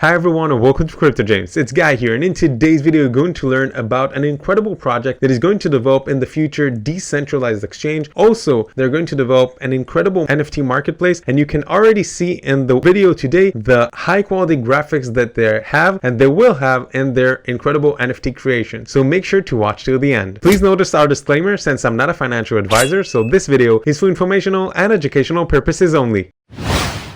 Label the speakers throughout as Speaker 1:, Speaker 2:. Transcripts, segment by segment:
Speaker 1: Hi everyone and welcome to Crypto James. It's Guy here, and in today's video we're going to learn about an incredible project that is going to develop in the future decentralized exchange. Also, they're going to develop an incredible NFT marketplace, and you can already see in the video today the high quality graphics that they have and they will have in their incredible NFT creation. So make sure to watch till the end. Please notice our disclaimer since I'm not a financial advisor, so this video is for informational and educational purposes only.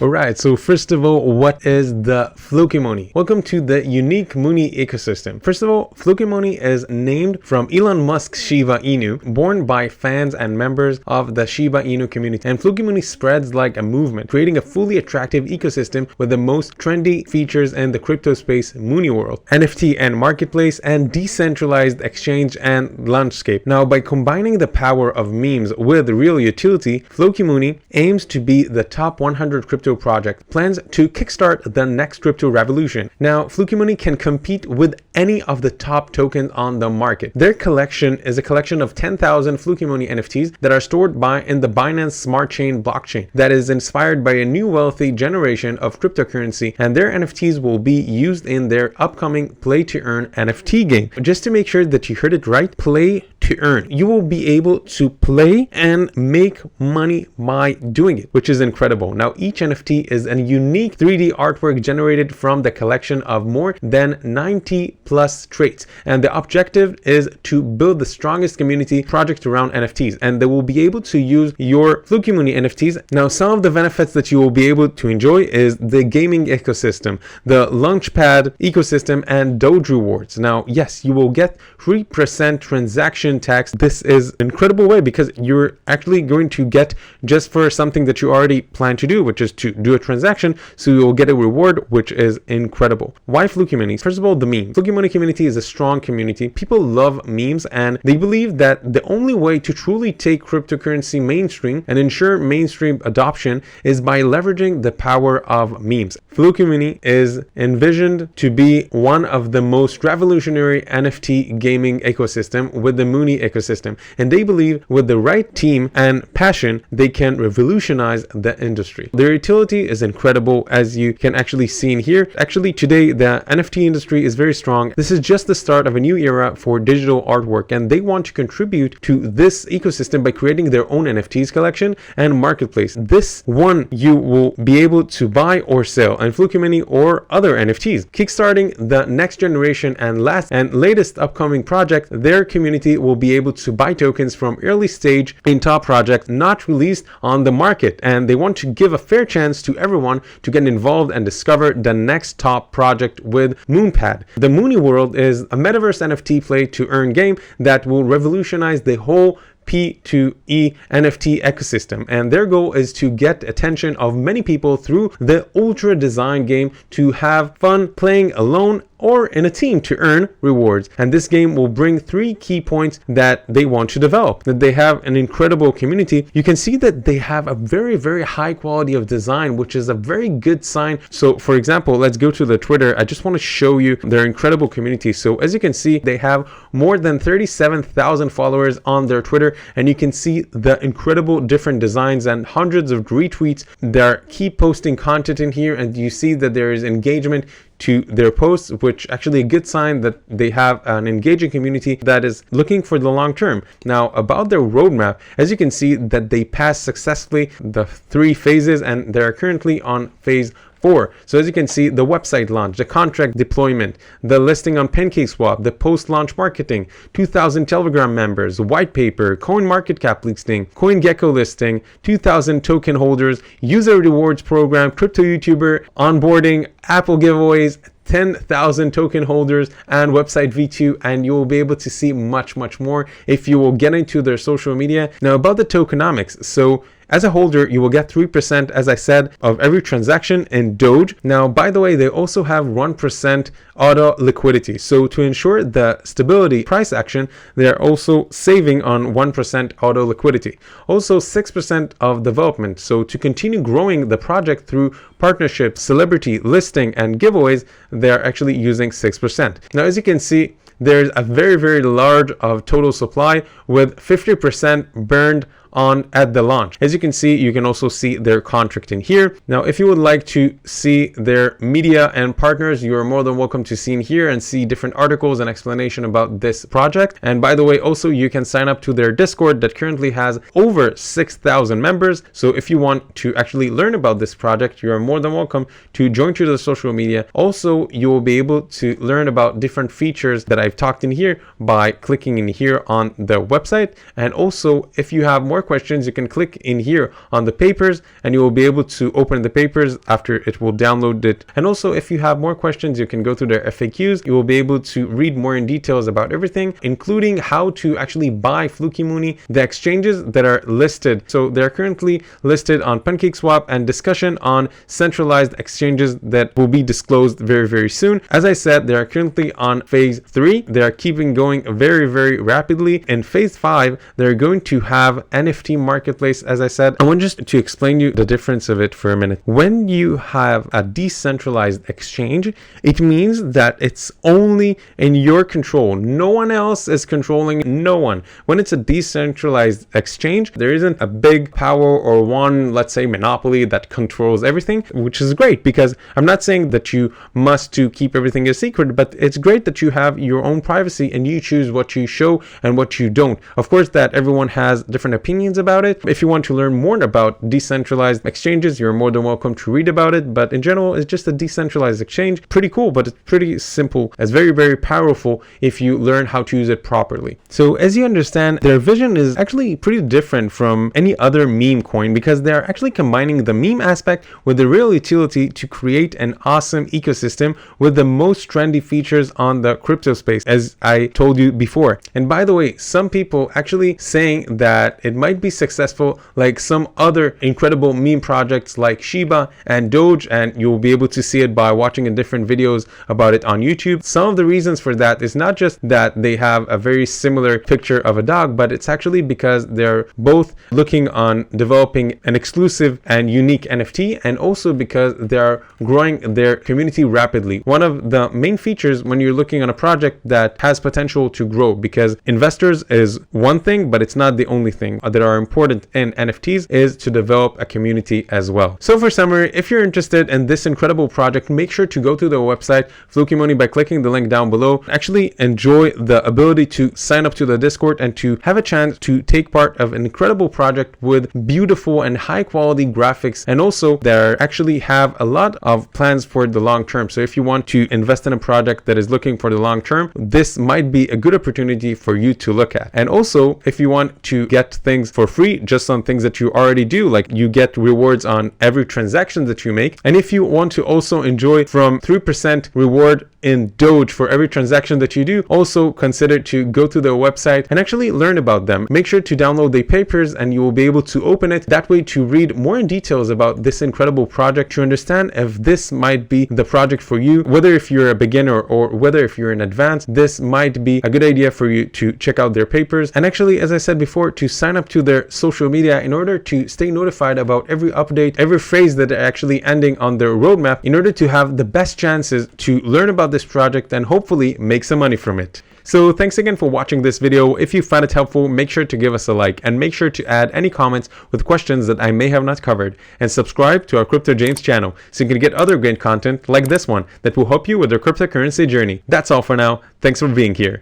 Speaker 1: Alright, so first of all, what is the Flokimooni? Welcome to the unique Mooni ecosystem. First of all, Flokimooni is named from Elon Musk's Shiba Inu, born by fans and members of the Shiba Inu community. And Flokimooni spreads like a movement, creating a fully attractive ecosystem with the most trendy features in the crypto space, MooniWorld, NFT and Marketplace, and decentralized exchange and landscape. Now, by combining the power of memes with real utility, Flokimooni aims to be the top 100 crypto project, plans to kickstart the next crypto revolution. Now, Flokimooni can compete with any of the top tokens on the market. Their collection is a collection of 10,000 Flokimooni NFTs that are stored in the Binance Smart Chain blockchain that is inspired by a new wealthy generation of cryptocurrency, and their NFTs will be used in their upcoming play to earn NFT game. Just to make sure that you heard it right, play to earn. You will be able to play and make money by doing it, which is incredible. Now, each NFT is a unique 3D artwork generated from the collection of more than 90 plus traits, and the objective is to build the strongest community project around NFTs, and they will be able to use your Flokimooni NFTs. Now, some of the benefits that you will be able to enjoy is the gaming ecosystem, the Launchpad ecosystem, and Doge rewards. Now, yes, you will get 3% transaction tax. This is an incredible way because you're actually going to get just for something that you already plan to do, which is to do a transaction, so you will get a reward, which is incredible. Why Flokimoonies? First of all, the meme. Flokimooni community is a strong community. People love memes, and they believe that the only way to truly take cryptocurrency mainstream and ensure mainstream adoption is by leveraging the power of memes. Flokimooni is envisioned to be one of the most revolutionary NFT gaming ecosystem with the Mooni ecosystem, and they believe with the right team and passion they can revolutionize the industry. Their utility is incredible, as you can actually see in here. Actually, today the NFT industry is very strong. This is just the start of a new era for digital artwork, and they want to contribute to this ecosystem by creating their own NFTs collection and marketplace. This one you will be able to buy or sell in Flokimooni or other NFTs. Kickstarting the next generation and latest upcoming project, their community will be able to buy tokens from early stage in top projects not released on the market, and they want to give a fair chance to everyone to get involved and discover the next top project with MoonPad. The MooniWorld is a metaverse NFT play to earn game that will revolutionize the whole P2E NFT ecosystem, and their goal is to get attention of many people through the ultra design game to have fun playing alone or in a team to earn rewards. And this game will bring 3 key points that they want to develop. That they have an incredible community. You can see that they have a very high quality of design, which is a very good sign. So for example, let's go to the Twitter. I just want to show you their incredible community. So as you can see, they have more than 37,000 followers on their Twitter, and you can see the incredible different designs and hundreds of retweets. They keep posting content in here, and you see that there is engagement to their posts, which actually a good sign that they have an engaging community that is looking for the long term. Now, about their roadmap, as you can see that they passed successfully the 3 phases, and they're currently on phase 4. So as you can see, the website launch, the contract deployment, the listing on PancakeSwap, the post-launch marketing, 2,000 Telegram members, white paper, CoinMarketCap listing, CoinGecko listing, 2,000 token holders, user rewards program, crypto YouTuber, onboarding, Apple giveaways, 10,000 token holders, and website V2, and you will be able to see much more if you will get into their social media. Now, about the tokenomics, so as a holder, you will get 3%, as I said, of every transaction in Doge. Now, by the way, they also have 1% auto liquidity. So to ensure the stability price action, they are also saving on 1% auto liquidity. Also 6% of development. So to continue growing the project through partnerships, celebrity listing, and giveaways, they are actually using 6%. Now, as you can see, there's a very large of total supply with 50% burned at the launch. As you can see, you can also see their contract in here. Now, if you would like to see their media and partners, you are more than welcome to see in here and see different articles and explanation about this project. And by the way, also you can sign up to their Discord that currently has over 6,000 members. So if you want to actually learn about this project, you are more than welcome to join to the social media. Also, you will be able to learn about different features that I've talked in here by clicking in here on the website. And also, if you have more questions, you can click in here on the papers and you will be able to open the papers after it will download it. And also, if you have more questions, you can go to their FAQs. You will be able to read more in details about everything, including how to actually buy Flokimooni, the exchanges that are listed. So they're currently listed on PancakeSwap, and discussion on centralized exchanges that will be disclosed very, very soon. As I said, they are currently on phase 3. They are keeping going very, very rapidly. In phase 5, they're going to have NFT Marketplace. As I said, I want just to explain you the difference of it for a minute. When you have a decentralized exchange, it means that it's only in your control. No one else is controlling no one. When it's a decentralized exchange, there isn't a big power or one, let's say, monopoly that controls everything, which is great, because I'm not saying that you must to keep everything a secret, but it's great that you have your own privacy and you choose what you show and what you don't. Of course, that everyone has different opinions about it. If you want to learn more about decentralized exchanges, you're more than welcome to read about it. But in general, it's just a decentralized exchange. Pretty cool, but it's pretty simple. It's very, very powerful if you learn how to use it properly. So as you understand, their vision is actually pretty different from any other meme coin, because they're actually combining the meme aspect with the real utility to create an awesome ecosystem with the most trendy features on the crypto space, as I told you before. And by the way, some people actually saying that it might be successful like some other incredible meme projects like Shiba and Doge, and you'll be able to see it by watching in different videos about it on YouTube. Some of the reasons for that is not just that they have a very similar picture of a dog, but it's actually because they're both looking on developing an exclusive and unique NFT, and also because they're growing their community rapidly. One of the main features when you're looking on a project that has potential to grow, because investors is one thing, but it's not the only thing that are important in NFTs, is to develop a community as well. So for summary, if you're interested in this incredible project, make sure to go to the website Flokimooni by clicking the link down below. Actually enjoy the ability to sign up to the Discord and to have a chance to take part of an incredible project with beautiful and high quality graphics, and also they actually have a lot of plans for the long term. So if you want to invest in a project that is looking for the long term, this might be a good opportunity for you to look at. And also, if you want to get things for free just on things that you already do, like you get rewards on every transaction that you make, and if you want to also enjoy from 3% reward in Doge for every transaction that you do, also consider to go to their website and actually learn about them. Make sure to download the papers and you will be able to open it that way to read more in details about this incredible project, to understand if this might be the project for you. Whether if you're a beginner or whether if you're in advanced, this might be a good idea for you to check out their papers. And actually, as I said before, to sign up to their social media in order to stay notified about every update, every phrase that they're actually ending on their roadmap, in order to have the best chances to learn about this project and hopefully make some money from it. So thanks again for watching this video. If you found it helpful, make sure to give us a like and make sure to add any comments with questions that I may have not covered, and subscribe to our Crypto James channel so you can get other great content like this one that will help you with your cryptocurrency journey. That's all for now. Thanks for being here.